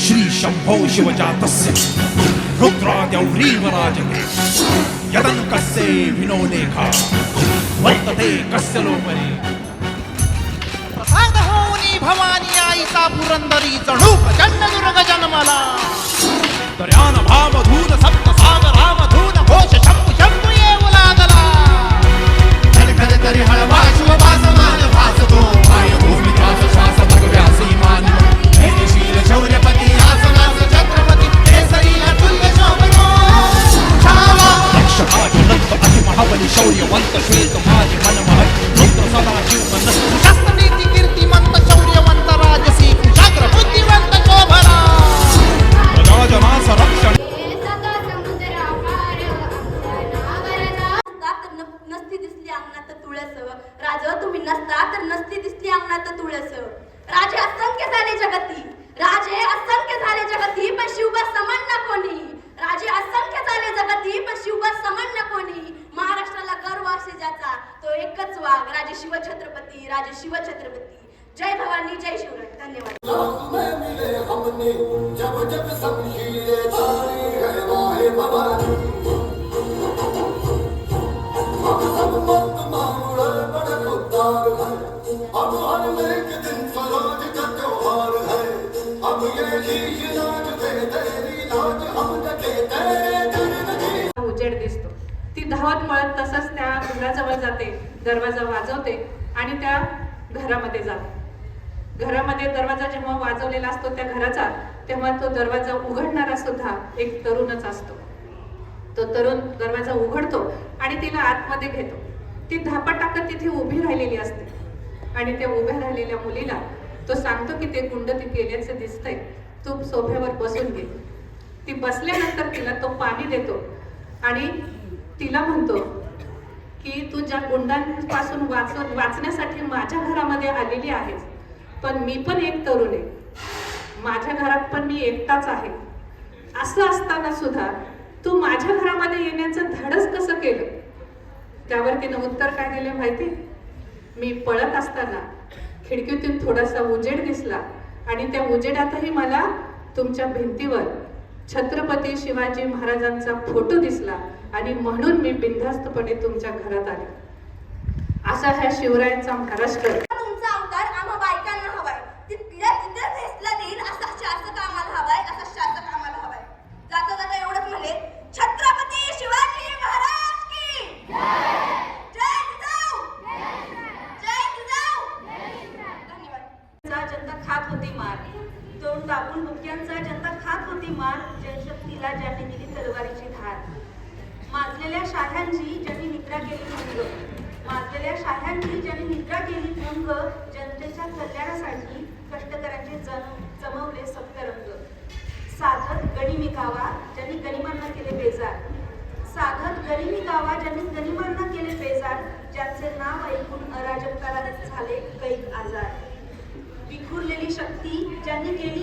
श्री शंभो शिवजातस्य रुद्राद्यौरीवराजते यदङ्कस्य विनोदेखा वर्तते कस्य लोपरे प्रसाद होनी भवानी आईचा पुरंदरी जणू प्रचंड दुर्ग जन्मला दर्यान भावधून सप्त सागरामधून घोष शंभू शंभू येऊ लागला खर तरी हळवा शिवभासमान भासतो मायभूमी त्रास श्वास भगव्यासी मान शील शौर्यपती आसनास छत्रपती केसरी अतुल्य शोभनो छावा रक्षका ज्वलंत अति महाबली शौर्यवंत श्वेत माझे मनमहल रुद्र सदाशिव मनस्वी शस्त्र नीती कीर्तिमंत शौर्यवंत राजसी कुशाग्र बुद्धिवंत शोभना प्रजाजनास रक्षण नसती दिसली अंगणात तुळस राज तुम्ही नसता तर नसती दिसली अंगणात तुळस राजे असंख्य झाले जगती राजे असंख्य झाले जगती पण शिवबा समान ना कोणी राजे असंख्य झाले जगती पण शिवबा समान ना कोणी महाराष्ट्राला गर्व असे ज्याचा तो एकच वाघ राजे शिवछत्रपती राजे शिवछत्रपती जय भवानी जय शिवराय उजेड दिसतो ती धावत पळत तसंच त्या घराजवळ जाते दरवाजा वाजवते आणि त्या घरामध्ये जाते घरामध्ये दरवाजा जेव्हा वाजवलेला असतो त्या घराचा तेव्हा तो दरवाजा उघडणारा सुद्धा एक तरुणच असतो तो तरुण दरवाजा उघडतो आणि तिला आतमध्ये घेतो ती धापा टाकत तिथे उभी राहिलेली असते आणि त्या उभ्या राहिलेल्या मुलीला तो सांगतो की ते कुंड ती केल्याचं दिसतंय तू सोफ्यावर बसून घे ती बसल्यानंतर तिला तो पाणी देतो आणि तिला म्हणतो की तू ज्या गुंडांपासून वाचण्यासाठी माझ्या घरामध्ये आलेली आहेस पण मी पण एक तरुण आहे माझ्या घरात पण मी एकटाच आहे असं असताना सुद्धा तू माझ्या घरामध्ये येण्याचं धाडस कसं केलं त्यावर तिनं उत्तर काय दिले माहिती मी पळत असताना खिडकीतून थोडासा उजेड दिसला आणि त्या उजेडातही मला तुमच्या भिंतीवर छत्रपती शिवाजी महाराजांचा फोटो दिसला आणि म्हणून मी बिनधास्तपणे तुमच्या घरात आले असा ह्या शिवरायांचा महाराष्ट्र तुमचा अवतार आम्हा बायकांना हवाय ती पिढ्या तिथे भेसला देईल असा शासक आम्हाला हवाय असा शासक आम्हाला हवाय जाता जाता एवढंच म्हणे छत्रपती शिवाजी महाराज की जय जिजाऊ जय जिजाऊ धन्यवाद जनता खात होती मार तोंड दाबून बुक्यांचा जनता खात होती मार जनशक्तीला ज्यांनी दिली तलवारीची धार माजलेल्या शाह्यांची ज्यांनी निद्रा केली भंग माजलेल्या शाह्यांची ज्यांनी निद्रा केली भंग जनतेच्या कल्याणासाठी कष्टकऱ्यांचे जमवले सप्तरंग साधत गनिमी गावा ज्यांनी गनिमांना केले बेजार साधत गनिमी गावा ज्यांनी गनिमांना केले बेजार ज्यांचे नाव ऐकून अराजकताला झाले कैक आजार विखुरलेली शक्ती ज्यांनी केली